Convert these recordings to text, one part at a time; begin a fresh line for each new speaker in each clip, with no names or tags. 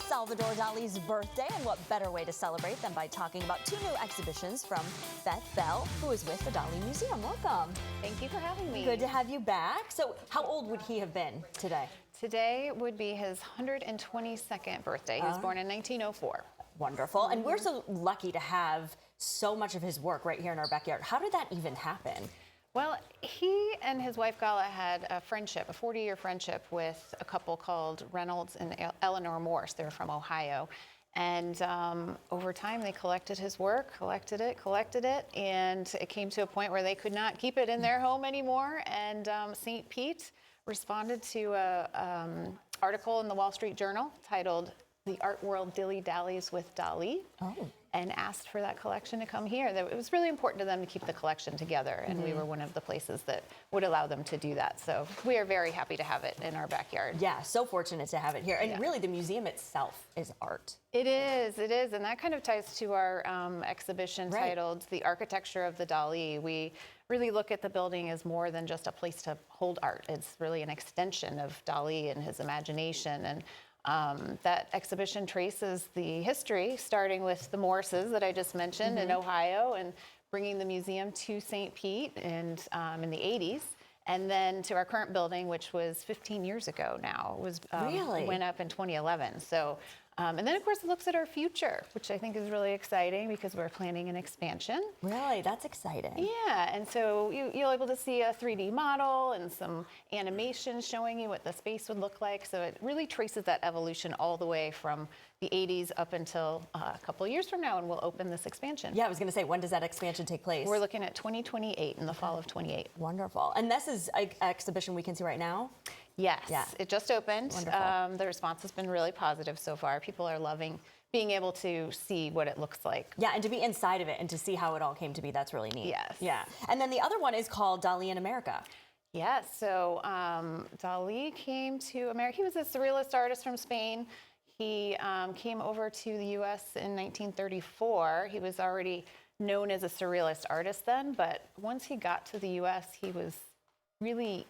Salvador Dali's birthday, and what better way to celebrate than by talking about two new exhibitions from Beth Bell, who is with the Dali Museum. Welcome.
Thank you for having me.
Good to have you back. So how old would he have been today?
Today would be his 122nd birthday. He was born in 1904.
Wonderful. And we're so lucky to have so much of his work right here in our backyard. How did that even happen?
Well, he and his wife Gala had a friendship, a 40-year friendship with a couple called Reynolds and Eleanor Morse. They're from Ohio. And over time, they collected his work, collected it, and it came to a point where they could not keep it in their home anymore. And St. Pete responded to an article in the Wall Street Journal titled "The Art World Dilly-Dallies with Dali," and asked for that collection to come here. It was really important to them to keep the collection together, and we were one of the places that would allow them to do that. So we are very happy to have it in our backyard.
Yeah, so fortunate to have it here. And really, the museum itself is art.
It is, and that kind of ties to our exhibition titled "The Architecture of the Dali." We really look at the building as more than just a place to hold art. It's really an extension of Dali and his imagination. And that exhibition traces the history, starting with the Morses that I just mentioned in Ohio, and bringing the museum to St. Pete and in the 80s, and then to our current building, which was 15 years ago now. It was went up in 2011. So. And then, of course, it looks at our future, which I think is really exciting because we're planning an expansion.
Really? That's exciting.
Yeah, and so you'll able to see a 3D model and some animation showing you what the space would look like. So it really traces that evolution all the way from the 80s up until a couple of years from now, and we'll open this expansion.
Yeah, I was going to say, when does that expansion take place?
We're looking at 2028, in the fall of 28.
Wonderful. And this is an exhibition we can see right now?
Yes,
yeah.
It just opened. The response has been really positive so far. People are loving being able to see what it looks like.
Yeah, and to be inside of it and to see how it all came to be, that's really neat.
Yes.
Yeah. And then the other one is called Dali in America.
Yes, so Dali came to America. He was a surrealist artist from Spain. He came over to the U.S. in 1934. He was already known as a surrealist artist then, but once he got to the U.S., he was really...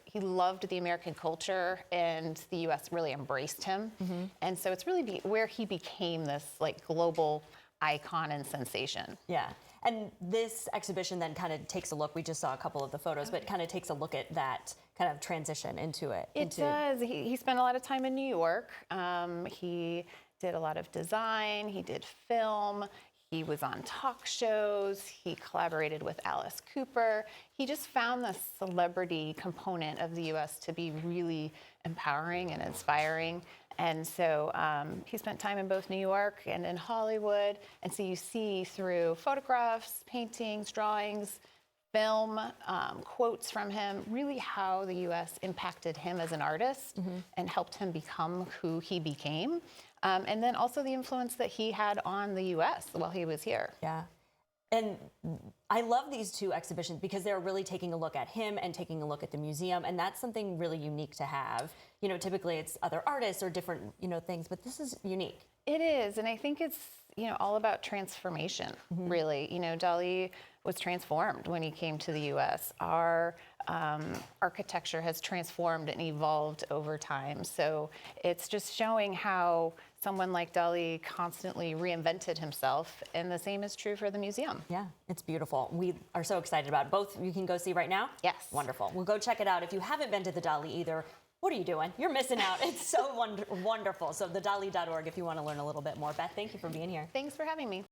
He loved the American culture, and the U.S. really embraced him. And so it's really where he became this like global icon and sensation.
Yeah. And this exhibition then kind of takes a look, we just saw a couple of the photos, but kind of takes a look at that kind of transition into it.
It does. He spent a lot of time in New York. He did a lot of design. He did film. He was on talk shows. He collaborated with Alice Cooper. He just found the celebrity component of the U.S. to be really empowering and inspiring. And so he spent time in both New York and in Hollywood. And so you see through photographs, paintings, drawings, film, quotes from him, really how the U.S. impacted him as an artist and helped him become who he became. And then also the influence that he had on the U.S. while he was here.
Yeah. And I love these two exhibitions because they're really taking a look at him and taking a look at the museum. And that's something really unique to have. You know, typically it's other artists or different, things, but this is unique.
It is. And I think it's, all about transformation, really. Dali was transformed when he came to the U.S. Our architecture has transformed and evolved over time. So it's just showing how someone like Dali constantly reinvented himself, and the same is true for the museum.
Yeah, it's beautiful. We are so excited about it. Both you can go see right now?
Yes.
Wonderful. Well, go check it out. If you haven't been to the Dali either, what are you doing? You're missing out. It's so wonderful. So thedali.org if you want to learn a little bit more. Beth, thank you for being here.
Thanks for having me.